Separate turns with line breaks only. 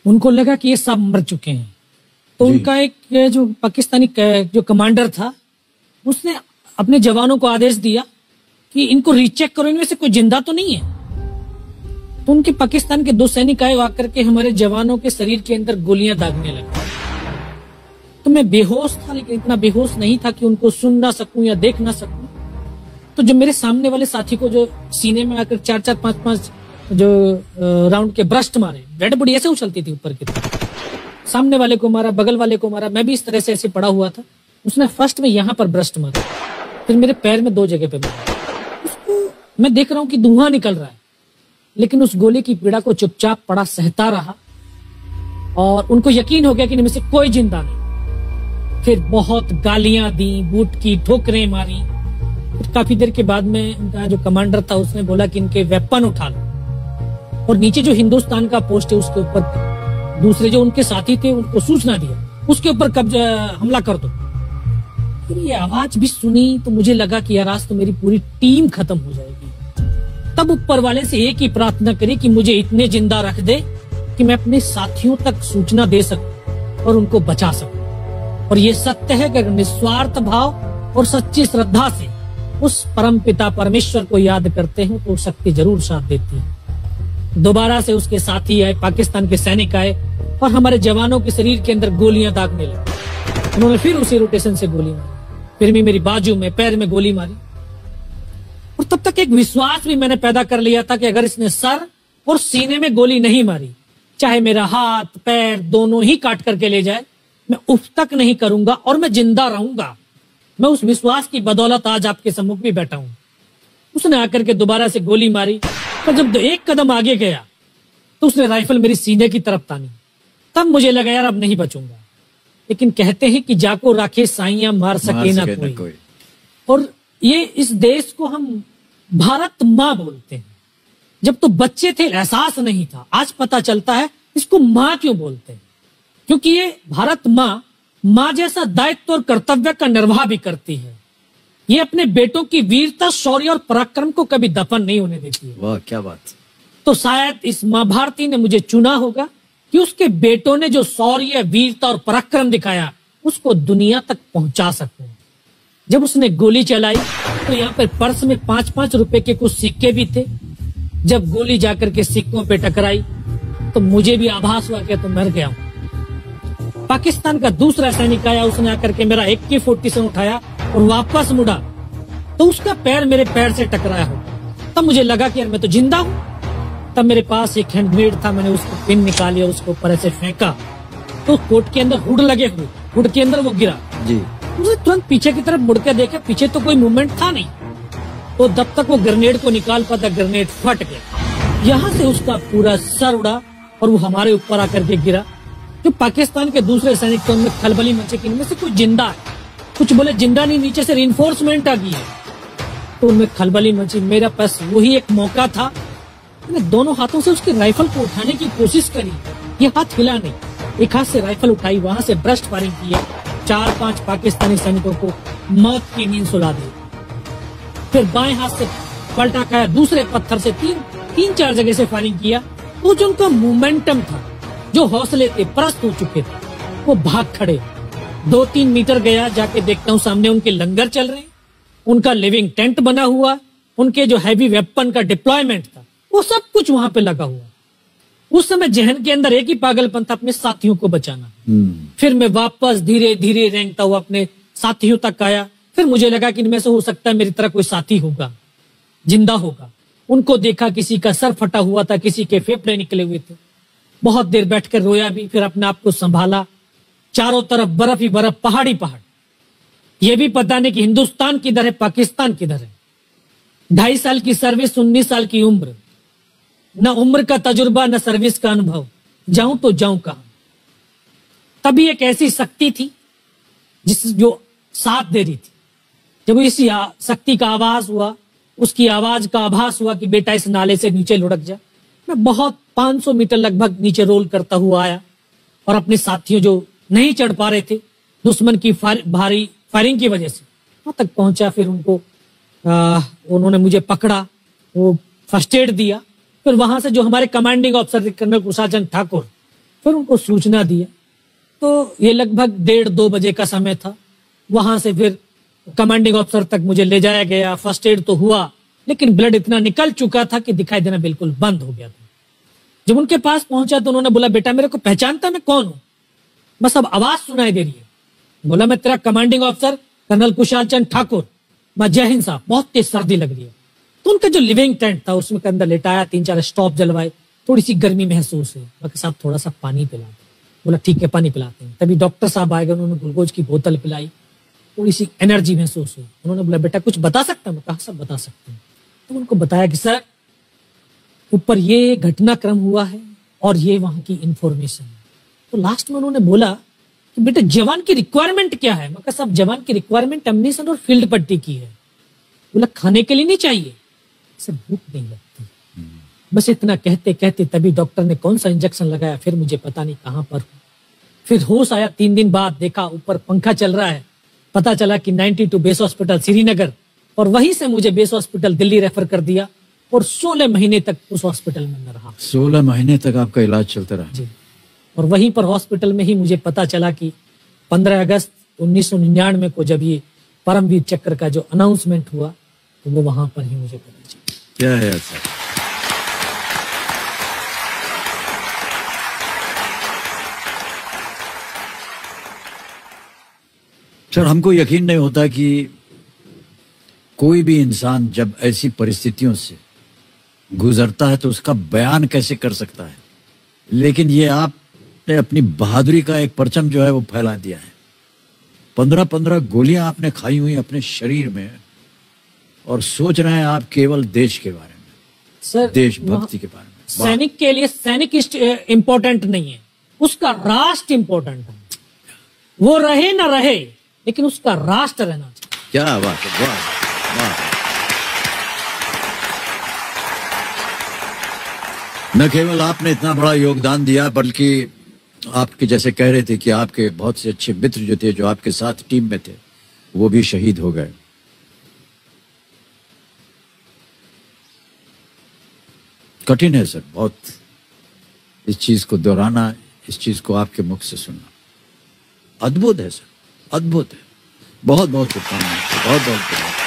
उनको लगा कि ये सब मर चुके हैं, तो उनका एक जो पाकिस्तानी जो कमांडर था उसने अपने जवानों को आदेश दिया कि इनको रीचेक करो, इनमें से कोई जिंदा तो नहीं है। तो उनके पाकिस्तान के 2 सैनिक आए, आकर के हमारे जवानों के शरीर के अंदर गोलियां दागने लगे। तो मैं बेहोश था, लेकिन इतना बेहोश नहीं था कि उनको सुन ना सकूं या देख ना सकूं। तो जो मेरे सामने वाले साथी को जो सीने में आकर 4-4, 5-5 जो राउंड के ब्रस्ट मारे, डेड बॉडी ऐसे उछलती थी ऊपर की तरफ, सामने वाले को मारा, बगल वाले को मारा, मैं भी इस तरह से ऐसे पड़ा हुआ था। उसने फर्स्ट में यहाँ पर ब्रस्ट मारा, फिर मेरे पैर में 2 जगह पे मारा। उसको मैं देख रहा हूँ कि धुआं निकल रहा है, लेकिन उस गोली की पीड़ा को चुपचाप पड़ा सहता रहा और उनको यकीन हो गया कि इनमें से कोई जिंदा नहीं। फिर बहुत गालियां दी, बूट की ठोकरें मारी। फिर काफी देर के बाद में उनका जो कमांडर था उसने बोला कि इनके वेपन उठा लो, और नीचे जो हिंदुस्तान का पोस्ट है उसके ऊपर दूसरे जो उनके साथी थे उनको सूचना दिया, उसके ऊपर कब्जा हमला कर दो। फिर ये आवाज भी सुनी तो मुझे लगा कि यार आज तो मेरी पूरी टीम खत्म हो जाएगी। तब ऊपर वाले से एक ही प्रार्थना करी कि मुझे इतने जिंदा रख दे कि मैं अपने साथियों तक सूचना दे सकूं और उनको बचा सकूं। और ये सत्य है कि अगर निस्वार्थ भाव और सच्ची श्रद्धा से उस परम पिता परमेश्वर को याद करते हैं तो शक्ति जरूर साथ देती है। दोबारा से उसके साथी आए, पाकिस्तान के सैनिक आए और हमारे जवानों के शरीर के अंदर गोलियां दागने लगे। उन्होंने फिर उसी रोटेशन से गोली मारी, फिर भी मेरी बाजू में, पैर में गोली मारी। और तब तक एक विश्वास भी मैंने पैदा कर लिया था कि अगर इसने सर और सीने में गोली नहीं मारी, चाहे मेरा हाथ पैर दोनों ही काट करके ले जाए, मैं उफ तक नहीं करूंगा और मैं जिंदा रहूंगा। मैं उस विश्वास की बदौलत आज आपके सम्मुख भी बैठा हूं। उसने आकर के दोबारा से गोली मारी, पर जब 1 कदम आगे गया तो उसने राइफल मेरी सीने की तरफ तानी। तब मुझे लगा यार अब नहीं बचूंगा। लेकिन कहते हैं कि जाको राखे साइयां मार सके ना कोई। और ये इस देश को हम भारत माँ बोलते हैं। जब तो बच्चे थे एहसास नहीं था, आज पता चलता है इसको माँ क्यों बोलते हैं, क्योंकि ये भारत माँ जैसा दायित्व और कर्तव्य का निर्वाह भी करती है। ये अपने बेटों की वीरता, शौर्य और पराक्रम को कभी दफन नहीं होने देती है।
वाह क्या बात।
तो शायद इस माँ भारती ने मुझे चुना होगा कि उसके बेटों ने जो शौर्य, वीरता और पराक्रम दिखाया उसको दुनिया तक पहुंचा सकूं। जब उसने गोली चलाई तो यहाँ पर पर्स में 5-5 रुपए के कुछ सिक्के भी थे। जब गोली जाकर के सिक्कों पे टकराई तो मुझे भी आभास हुआ कि तो मर गया हूं। पाकिस्तान का दूसरा सैनिक आया, उसने आकर के मेरा AK-47 उठाया और वापस मुड़ा तो उसका पैर मेरे पैर से टकराया हो। तब मुझे लगा कि यार मैं तो जिंदा हूं। तब मेरे पास एक हैंड ग्रेनेड था, मैंने उसको पिन निकाली और उसको ऊपर ऐसे फेंका तो कोट के अंदर हुड लगे हुए, हुड के अंदर वो गिरा जी। मुझे तुरंत पीछे की तरफ मुड़ के देखा, पीछे तो कोई मूवमेंट था नहीं। तो जब तक वो ग्रेनेड को निकाल पाता ग्रेनेड फट गया, यहाँ से उसका पूरा सर उड़ा और वो हमारे ऊपर आकर के गिरा। जो पाकिस्तान के दूसरे सैनिक थे उनमें खलबली मची कि इनमें से कोई जिंदा है, कुछ बोले जिंदा नहीं, नीचे से रिइंफोर्समेंट आ गई है। तो उनमें खलबली मची। मेरा पास वही एक मौका था, मैंने दोनों हाथों से उसकी राइफल को उठाने की कोशिश करी, ये हाथ हिला नहीं। एक हाथ से राइफल उठाई, वहां से ब्रस्ट फायरिंग की, 4-5 पाकिस्तानी सैनिकों को मौत की नींद सुला दी। फिर बाएं हाथ से पलटा खाया, दूसरे पत्थर से 3-4 जगह से फायरिंग किया। तो जो उनका मोमेंटम था, जो हौसले थे, परस्त हो चुके थे, वो भाग खड़े। 2-3 मीटर गया, जाके देखता हूँ सामने उनके लंगर चल रहे हैं, उनका लिविंग टेंट बना हुआ, उनके जो हैवी वेपन का डिप्लॉयमेंट था वो सब कुछ वहां पे लगा हुआ। उस समय जहन के अंदर एक ही पागलपन था, अपने साथियों को बचाना। फिर मैं वापस धीरे धीरे रेंगता हुआ अपने साथियों तक आया। फिर मुझे लगा कि इनमें से हो सकता है मेरी तरह कोई साथी होगा, जिंदा होगा। उनको देखा, किसी का सर फटा हुआ था, किसी के फेफड़े निकले हुए थे। बहुत देर बैठकर रोया भी, फिर अपने आप को संभाला। चारों तरफ बर्फ ही बर्फ, पहाड़ी पहाड़। ये भी पता नहीं कि हिंदुस्तान किधर है, पाकिस्तान किधर है। 2.5 साल की सर्विस, 19 साल की उम्र, न उम्र का तजुर्बा न सर्विस का अनुभव, जाऊं तो जाऊं कहां। तभी एक ऐसी शक्ति थी जो साथ दे रही थी। जब इस शक्ति का आवाज हुआ, उसकी आवाज का आभास हुआ कि बेटा इस नाले से नीचे लुढ़क जा, मैं बहुत 500 मीटर लगभग नीचे रोल करता हुआ आया और अपने साथियों जो नहीं चढ़ पा रहे थे दुश्मन की भारी फायरिंग की वजह से, वहां तक पहुंचा। फिर उन्होंने मुझे पकड़ा, वो फर्स्ट एड दिया। फिर वहां से जो हमारे कमांडिंग ऑफिसर कर्नल कुशाचंद ठाकुर, फिर उनको सूचना दिया। तो ये लगभग 1:30-2 बजे का समय था। वहां से फिर कमांडिंग ऑफिसर तक मुझे ले जाया गया। फर्स्ट एड तो हुआ, लेकिन ब्लड इतना निकल चुका था कि दिखाई देना बिल्कुल बंद हो गया था। जब उनके पास पहुंचा तो उन्होंने बोला, बेटा मेरे को पहचानता मैं कौन हूं? बस अब आवाज सुनाई दे रही है। बोला, मैं तेरा commanding officer colonel Kushal Chand Thakur. मैं, जय हिंद साहब, बहुत तेज सर्दी लग रही है। तो उनका जो लिविंग टेंट था उसमें के अंदर लेटाया, 3-4 स्टॉप जलवाए, थोड़ी सी गर्मी महसूस हुई। मैं, साहब थोड़ा सा पानी पिला दो। बोला, ठीक है पानी पिलाते हैं। तभी डॉक्टर साहब आए गए, उन्होंने ग्लूकोज की बोतल पिलाई, थोड़ी सी एनर्जी महसूस हुई। उन्होंने बोला, बेटा कुछ बता सकता हूं? मैं कहा, सब बता सकते हैं। तो उनको बताया कि सर ऊपर ये घटनाक्रम हुआ है और ये वहां की इंफॉर्मेशन है। तो लास्ट में उन्होंने बोला कि बेटा जवान की रिक्वायरमेंट क्या है? मैं कहा, साहब जवान की रिक्वायरमेंट एम्यूनिशन और फील्ड पट्टी की है। बोला, खाने के लिए नहीं चाहिए? सर भूख नहीं लगती। बस इतना कहते कहते तभी डॉक्टर ने कौन सा इंजेक्शन लगाया, फिर मुझे पता नहीं कहां पर हूं। फिर होश आया 3 दिन बाद, देखा ऊपर पंखा चल रहा है। पता चला कि 92 बेस हॉस्पिटल श्रीनगर, और वहीं से मुझे बेस हॉस्पिटल दिल्ली रेफर कर दिया और 16 महीने तक उस हॉस्पिटल में मैं रहा।
16 महीने तक आपका इलाज चलता रहा?
जी। और वहीं पर हॉस्पिटल में ही मुझे पता चला कि 15 अगस्त 1999 को जब ये परमवीर चक्र का जो अनाउंसमेंट हुआ, तो वो वहां पर ही मुझे पता चला।
क्या है ऐसा? सर हमको यकीन नहीं होता कि कोई भी इंसान जब ऐसी परिस्थितियों से गुजरता है तो उसका बयान कैसे कर सकता है, लेकिन ये आपने अपनी बहादुरी का एक परचम जो है वो फैला दिया है। 15-15 गोलियां आपने खाई हुई अपने शरीर में, और सोच रहे हैं आप केवल देश के बारे में,
सर
देशभक्ति के बारे में।
सैनिक के लिए सैनिक इंपॉर्टेंट नहीं है, उसका राष्ट्र इंपॉर्टेंट है। वो रहे ना रहे, लेकिन उसका राष्ट्र रहना चाहिए।
क्या बात है, वाह वाह। न केवल आपने इतना बड़ा योगदान दिया, बल्कि आपके जैसे कह रहे थे कि आपके बहुत से अच्छे मित्र जो थे, जो आपके साथ टीम में थे, वो भी शहीद हो गए। कठिन है सर बहुत इस चीज को दोहराना, इस चीज को आपके मुख से सुनना। अद्भुत है सर, अद्भुत है। बहुत बहुत शुभकामनाएं, बहुत बहुत शुभकामनाएं।